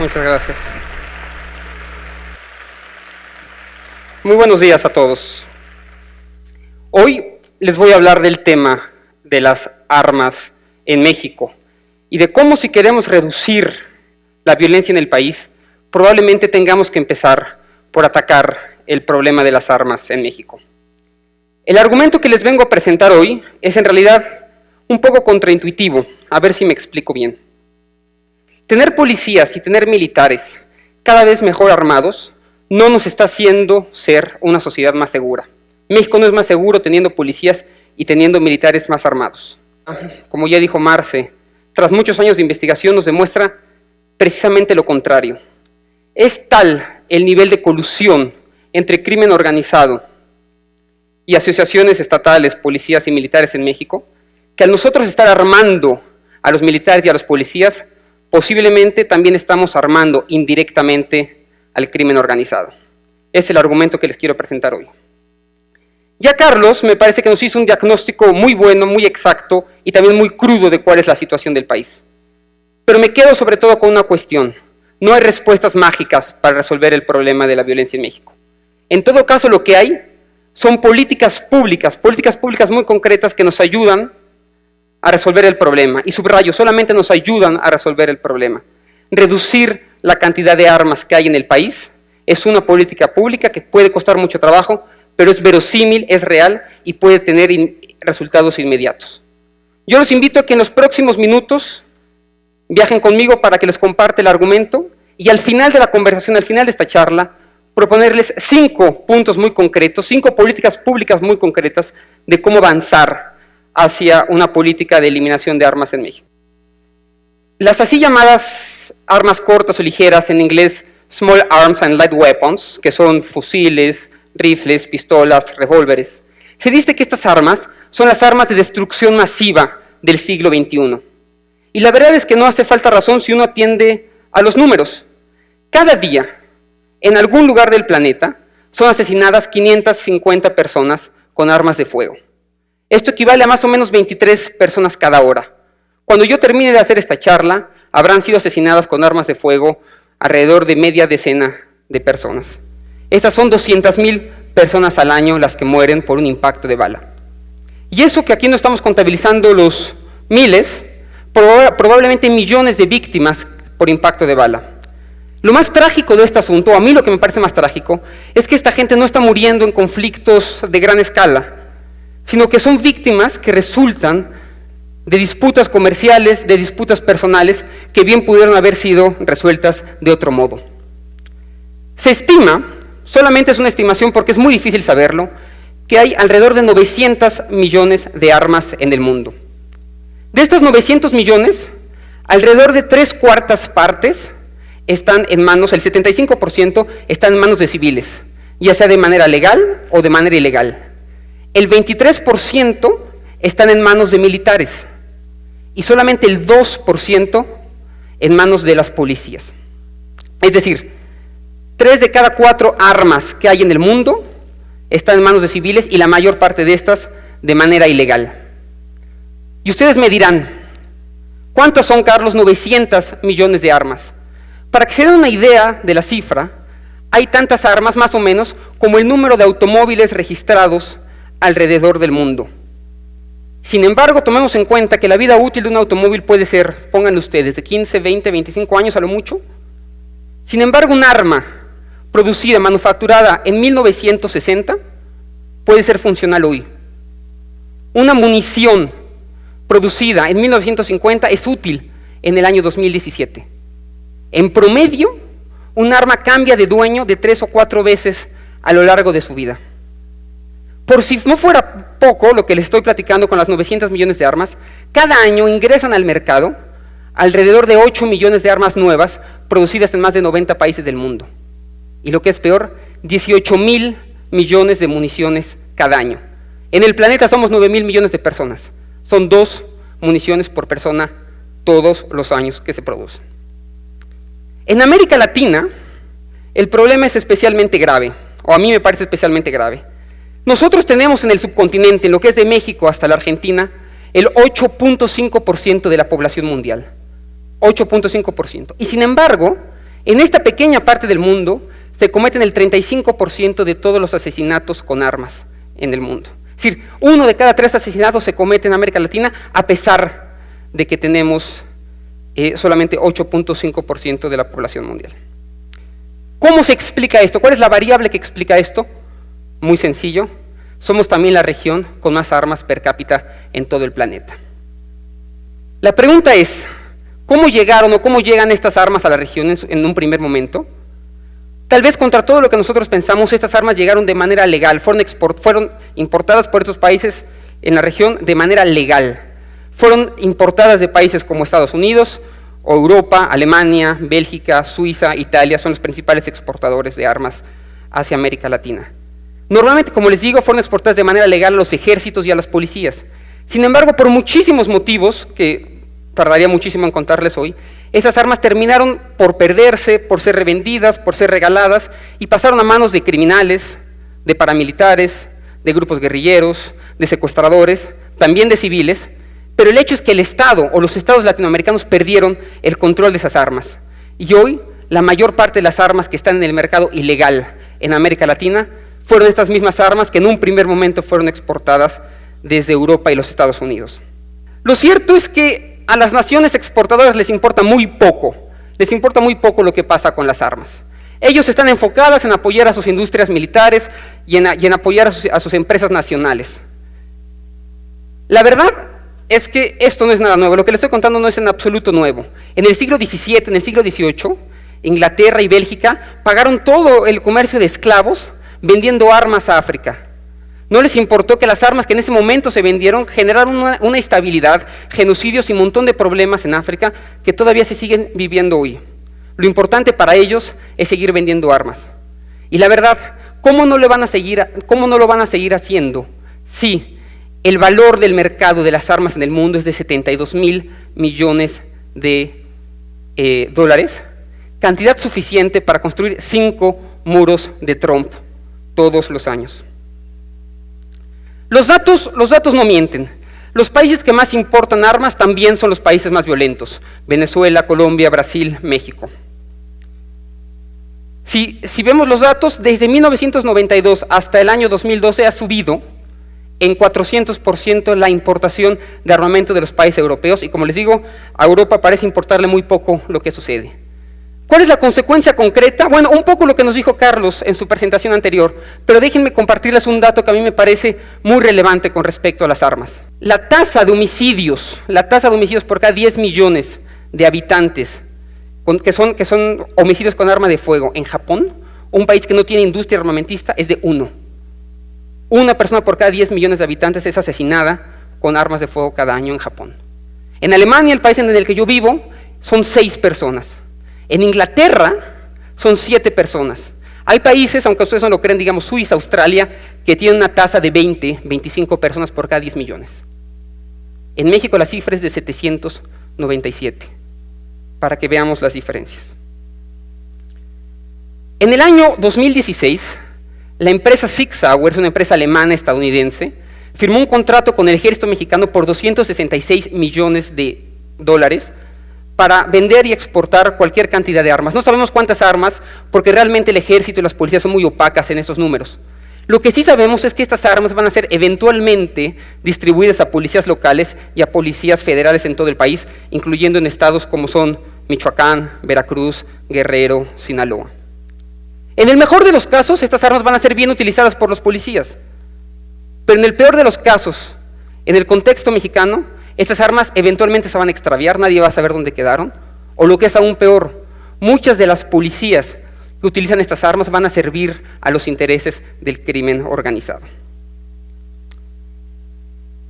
Muchas gracias. Muy buenos días a todos. Hoy les voy a hablar del tema de las armas en México y de cómo, si queremos reducir la violencia en el país, probablemente tengamos que empezar por atacar el problema de las armas en México. El argumento que les vengo a presentar hoy es en realidad un poco contraintuitivo, a ver si me explico bien. Tener policías y tener militares cada vez mejor armados no nos está haciendo ser una sociedad más segura. México no es más seguro teniendo policías y teniendo militares más armados. Como ya dijo Marce, tras muchos años de investigación nos demuestra precisamente lo contrario. Es tal el nivel de colusión entre crimen organizado y asociaciones estatales, policías y militares en México, que al nosotros estar armando a los militares y a los policías, posiblemente también estamos armando indirectamente al crimen organizado. Es el argumento que les quiero presentar hoy. Ya Carlos me parece que nos hizo un diagnóstico muy bueno, muy exacto y también muy crudo de cuál es la situación del país. Pero me quedo sobre todo con una cuestión. No hay respuestas mágicas para resolver el problema de la violencia en México. En todo caso, lo que hay son políticas públicas muy concretas que nos ayudan a resolver el problema. Y subrayo, solamente nos ayudan a resolver el problema. Reducir la cantidad de armas que hay en el país es una política pública que puede costar mucho trabajo, pero es verosímil, es real y puede tener resultados inmediatos. Yo los invito a que en los próximos minutos viajen conmigo para que les comparte el argumento y al final de la conversación, al final de esta charla, proponerles 5 puntos muy concretos, 5 políticas públicas muy concretas de cómo avanzar hacia una política de eliminación de armas en México. Las así llamadas armas cortas o ligeras, en inglés Small Arms and Light Weapons, que son fusiles, rifles, pistolas, revólveres, se dice que estas armas son las armas de destrucción masiva del siglo XXI. Y la verdad es que no hace falta razón si uno atiende a los números. Cada día, en algún lugar del planeta, son asesinadas 550 personas con armas de fuego. Esto equivale a más o menos 23 personas cada hora. Cuando yo termine de hacer esta charla, habrán sido asesinadas con armas de fuego alrededor de media decena de personas. Estas son 200,000 personas al año las que mueren por un impacto de bala. Y eso que aquí no estamos contabilizando los miles, probablemente millones de víctimas por impacto de bala. Lo más trágico de este asunto, a mí lo que me parece más trágico, es que esta gente no está muriendo en conflictos de gran escala, sino que son víctimas que resultan de disputas comerciales, de disputas personales, que bien pudieron haber sido resueltas de otro modo. Se estima, solamente es una estimación porque es muy difícil saberlo, que hay alrededor de 900 millones de armas en el mundo. De estos 900 millones, alrededor de 3/4 partes están en manos, el 75% están en manos de civiles, ya sea de manera legal o de manera ilegal. El 23% están en manos de militares y solamente el 2% en manos de las policías. Es decir, 3 de cada 4 armas que hay en el mundo están en manos de civiles y la mayor parte de estas de manera ilegal. Y ustedes me dirán, ¿cuántas son, Carlos? 900 millones de armas. Para que se den una idea de la cifra, hay tantas armas más o menos como el número de automóviles registrados alrededor del mundo. Sin embargo, tomemos en cuenta que la vida útil de un automóvil puede ser, pónganlo ustedes, de 15, 20, 25 años a lo mucho. Sin embargo, un arma producida, manufacturada en 1960, puede ser funcional hoy. Una munición producida en 1950 es útil en el año 2017. En promedio, un arma cambia de dueño de 3 o 4 veces a lo largo de su vida. Por si no fuera poco lo que les estoy platicando con las 900 millones de armas, cada año ingresan al mercado alrededor de 8 millones de armas nuevas producidas en más de 90 países del mundo. Y lo que es peor, 18,000 millones de municiones cada año. En el planeta somos 9,000 millones de personas. Son 2 municiones por persona todos los años que se producen. En América Latina, el problema es especialmente grave, o a mí me parece especialmente grave. Nosotros tenemos en el subcontinente, en lo que es de México hasta la Argentina, el 8.5% de la población mundial. 8.5%. Y sin embargo, En esta pequeña parte del mundo se cometen el 35% de todos los asesinatos con armas en el mundo. Es decir, 1 de cada 3 asesinatos se comete en América Latina, a pesar de que tenemos solamente 8.5% de la población mundial. ¿Cómo se explica esto? ¿Cuál es la variable que explica esto? Muy sencillo. Somos también la región con más armas per cápita en todo el planeta. La pregunta es, ¿cómo llegaron o cómo llegan estas armas a la región en un primer momento? Tal vez contra todo lo que nosotros pensamos, estas armas llegaron de manera legal, fueron importadas por estos países en la región de manera legal. Fueron importadas de países como Estados Unidos, o Europa, Alemania, Bélgica, Suiza, Italia, son los principales exportadores de armas hacia América Latina. Normalmente, como les digo, fueron exportadas de manera legal a los ejércitos y a las policías. Sin embargo, por muchísimos motivos, que tardaría muchísimo en contarles hoy, esas armas terminaron por perderse, por ser revendidas, por ser regaladas, y pasaron a manos de criminales, de paramilitares, de grupos guerrilleros, de secuestradores, también de civiles, pero el hecho es que el Estado o los estados latinoamericanos perdieron el control de esas armas. Y hoy, la mayor parte de las armas que están en el mercado ilegal en América Latina fueron estas mismas armas que en un primer momento fueron exportadas desde Europa y los Estados Unidos. Lo cierto es que a las naciones exportadoras les importa muy poco lo que pasa con las armas. Ellos están enfocadas en apoyar a sus industrias militares y en apoyar a sus empresas nacionales. La verdad es que esto no es nada nuevo, lo que les estoy contando no es en absoluto nuevo. En el siglo XVII, en el siglo XVIII, Inglaterra y Bélgica pagaron todo el comercio de esclavos vendiendo armas a África. No les importó que las armas que en ese momento se vendieron generaron una instabilidad, genocidios y un montón de problemas en África que todavía se siguen viviendo hoy. Lo importante para ellos es seguir vendiendo armas. Y la verdad, ¿cómo no lo van a seguir haciendo si el valor del mercado de las armas en el mundo es de 72.000 millones de dólares? Cantidad suficiente para construir 5 muros de Trump todos los años. Los datos no mienten. Los países que más importan armas también son los países más violentos: Venezuela, Colombia, Brasil, México. Si vemos los datos, desde 1992 hasta el año 2012 ha subido en 400% la importación de armamento de los países europeos, y como les digo, a Europa parece importarle muy poco lo que sucede. ¿Cuál es la consecuencia concreta? Bueno, un poco lo que nos dijo Carlos en su presentación anterior, pero déjenme compartirles un dato que a mí me parece muy relevante con respecto a las armas. La tasa de homicidios por cada 10 millones de habitantes, que son homicidios con arma de fuego en Japón, un país que no tiene industria armamentista, es de 1. Una persona por cada 10 millones de habitantes es asesinada con armas de fuego cada año en Japón. En Alemania, el país en el que yo vivo, son 6 personas. En Inglaterra son 7 personas. Hay países, aunque ustedes no lo creen, digamos Suiza, Australia, que tienen una tasa de 20, 25 personas por cada 10 millones. En México la cifra es de 797, para que veamos las diferencias. En el año 2016, la empresa Sig Sauer, es una empresa alemana estadounidense, firmó un contrato con el ejército mexicano por 266 millones de dólares para vender y exportar cualquier cantidad de armas. No sabemos cuántas armas, porque realmente el ejército y las policías son muy opacas en estos números. Lo que sí sabemos es que estas armas van a ser eventualmente distribuidas a policías locales y a policías federales en todo el país, incluyendo en estados como son Michoacán, Veracruz, Guerrero, Sinaloa. En el mejor de los casos, estas armas van a ser bien utilizadas por los policías, pero en el peor de los casos, en el contexto mexicano, estas armas eventualmente se van a extraviar, nadie va a saber dónde quedaron, o lo que es aún peor, muchas de las policías que utilizan estas armas van a servir a los intereses del crimen organizado.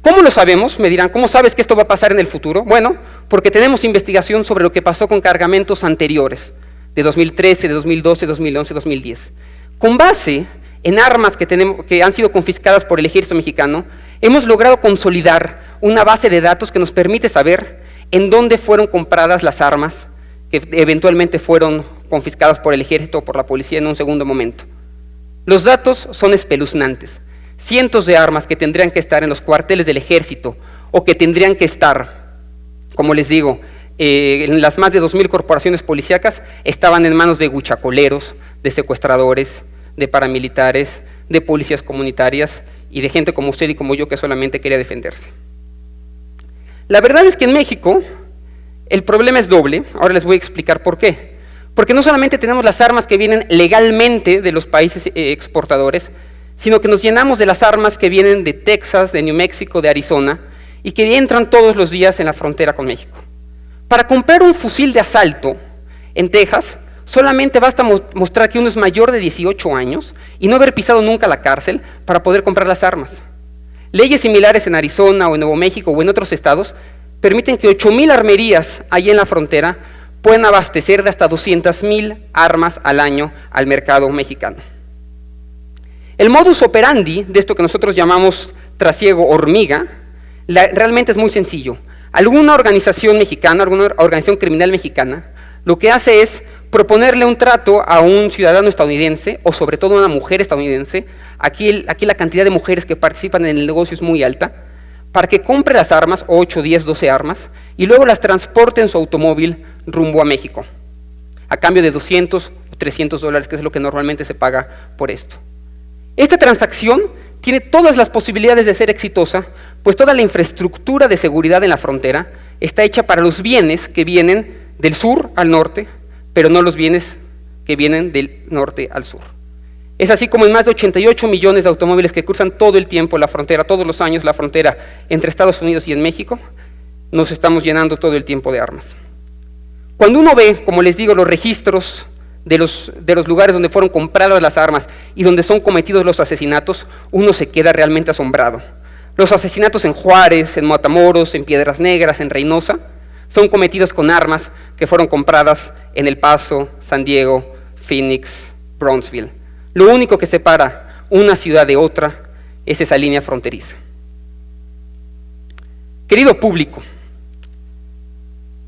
¿Cómo lo sabemos? Me dirán, ¿cómo sabes que esto va a pasar en el futuro? Bueno, porque tenemos investigación sobre lo que pasó con cargamentos anteriores, de 2013, de 2012, 2011, 2010. Con base en armas que han sido confiscadas por el ejército mexicano, hemos logrado consolidar una base de datos que nos permite saber en dónde fueron compradas las armas que eventualmente fueron confiscadas por el ejército o por la policía en un segundo momento. Los datos son espeluznantes. Cientos de armas que tendrían que estar en los cuarteles del ejército o que tendrían que estar, como les digo, las más de 2.000 corporaciones policíacas estaban en manos de guachicoleros, de secuestradores, de paramilitares, de policías comunitarias y de gente como usted y como yo que solamente quería defenderse. La verdad es que en México el problema es doble. Ahora les voy a explicar por qué. Porque no solamente tenemos las armas que vienen legalmente de los países exportadores, sino que nos llenamos de las armas que vienen de Texas, de New Mexico, de Arizona, y que entran todos los días en la frontera con México. Para comprar un fusil de asalto en Texas, solamente basta mostrar que uno es mayor de 18 años y no haber pisado nunca la cárcel para poder comprar las armas. Leyes similares en Arizona o en Nuevo México o en otros estados permiten que 8,000 armerías allí en la frontera puedan abastecer de hasta 200,000 armas al año al mercado mexicano. El modus operandi de esto que nosotros llamamos trasiego hormiga realmente es muy sencillo. Alguna organización mexicana, alguna organización criminal mexicana, lo que hace es proponerle un trato a un ciudadano estadounidense, o sobre todo a una mujer estadounidense. Aquí la cantidad de mujeres que participan en el negocio es muy alta, para que compre las armas, 8, 10, 12 armas, y luego las transporte en su automóvil rumbo a México, a cambio de $200 o $300, que es lo que normalmente se paga por esto. Esta transacción tiene todas las posibilidades de ser exitosa, pues toda la infraestructura de seguridad en la frontera está hecha para los bienes que vienen del sur al norte, pero no los bienes que vienen del norte al sur. Es así como en más de 88 millones de automóviles que cruzan todo el tiempo la frontera, todos los años la frontera entre Estados Unidos y en México, nos estamos llenando todo el tiempo de armas. Cuando uno ve, como les digo, los registros de los lugares donde fueron compradas las armas y donde son cometidos los asesinatos, uno se queda realmente asombrado. Los asesinatos en Juárez, en Matamoros, en Piedras Negras, en Reynosa, son cometidos con armas que fueron compradas en El Paso, San Diego, Phoenix, Brownsville. Lo único que separa una ciudad de otra es esa línea fronteriza. Querido público,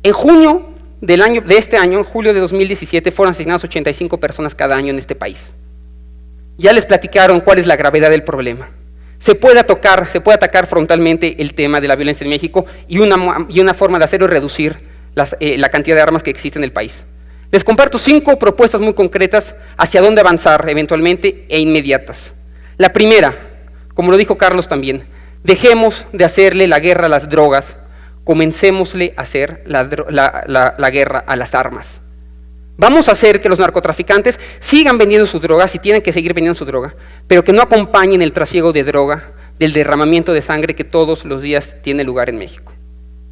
en junio de este año, en julio de 2017, fueron asesinadas 85 personas cada año en este país. Ya les platicaron cuál es la gravedad del problema. Se puede atacar frontalmente el tema de la violencia en México y una forma de hacerlo es reducir la cantidad de armas que existe en el país. Les comparto 5 propuestas muy concretas hacia dónde avanzar eventualmente e inmediatas. La primera, como lo dijo Carlos también, dejemos de hacerle la guerra a las drogas, comencémosle a hacer la guerra a las armas. Vamos a hacer que los narcotraficantes sigan vendiendo su droga, si tienen que seguir vendiendo su droga, pero que no acompañen el trasiego de droga, del derramamiento de sangre que todos los días tiene lugar en México.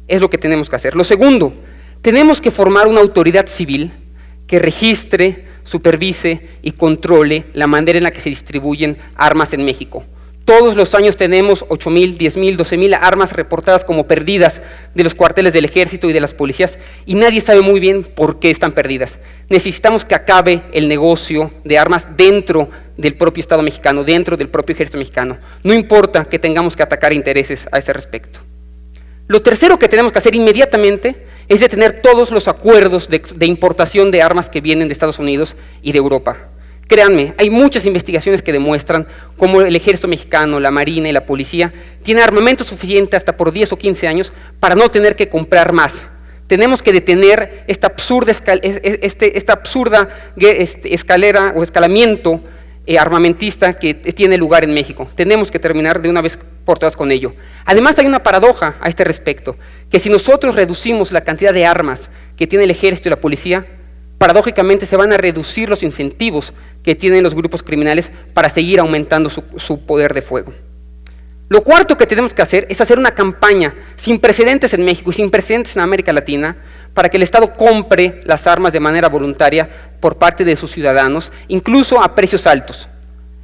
Es lo que tenemos que hacer. Lo segundo, tenemos que formar una autoridad civil que registre, supervise y controle la manera en la que se distribuyen armas en México. Todos los años tenemos 8,000, 10,000, 12,000 armas reportadas como perdidas de los cuarteles del ejército y de las policías y nadie sabe muy bien por qué están perdidas. Necesitamos que acabe el negocio de armas dentro del propio Estado mexicano, dentro del propio ejército mexicano. No importa que tengamos que atacar intereses a ese respecto. Lo tercero que tenemos que hacer inmediatamente es detener todos los acuerdos de importación de armas que vienen de Estados Unidos y de Europa. Créanme, hay muchas investigaciones que demuestran cómo el ejército mexicano, la marina y la policía tienen armamento suficiente hasta por 10 o 15 años para no tener que comprar más. Tenemos que detener esta absurda escalera o escalamiento armamentista que tiene lugar en México. Tenemos que terminar de una vez por todas con ello. Además hay una paradoja a este respecto, que si nosotros reducimos la cantidad de armas que tiene el ejército y la policía, paradójicamente se van a reducir los incentivos que tienen los grupos criminales para seguir aumentando su poder de fuego. Lo cuarto que tenemos que hacer es hacer una campaña sin precedentes en México y sin precedentes en América Latina para que el Estado compre las armas de manera voluntaria por parte de sus ciudadanos, incluso a precios altos.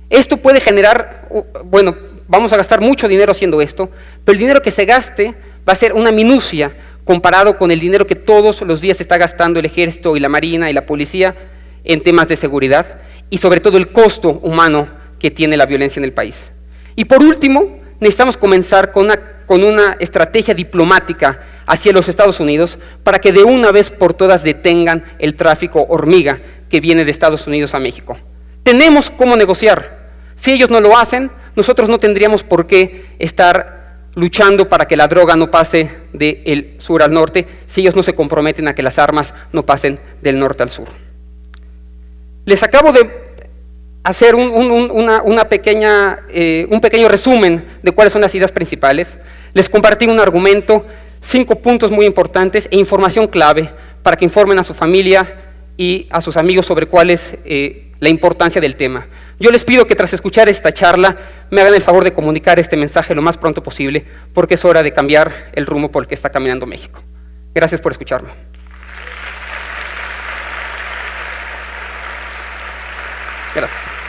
Esto puede generar, bueno, vamos a gastar mucho dinero haciendo esto, pero el dinero que se gaste va a ser una minucia comparado con el dinero que todos los días se está gastando el ejército y la marina y la policía en temas de seguridad y sobre todo el costo humano que tiene la violencia en el país. Y por último, necesitamos comenzar con una estrategia diplomática hacia los Estados Unidos para que de una vez por todas detengan el tráfico hormiga que viene de Estados Unidos a México. Tenemos cómo negociar. Si ellos no lo hacen, nosotros no tendríamos por qué estar luchando para que la droga no pase del sur al norte, si ellos no se comprometen a que las armas no pasen del norte al sur. Les acabo de hacer un pequeño resumen de cuáles son las ideas principales. Les compartí un argumento, 5 puntos muy importantes e información clave para que informen a su familia y a sus amigos sobre cuál es la importancia del tema. Yo les pido que tras escuchar esta charla me hagan el favor de comunicar este mensaje lo más pronto posible, porque es hora de cambiar el rumbo por el que está caminando México. Gracias por escucharme. Gracias.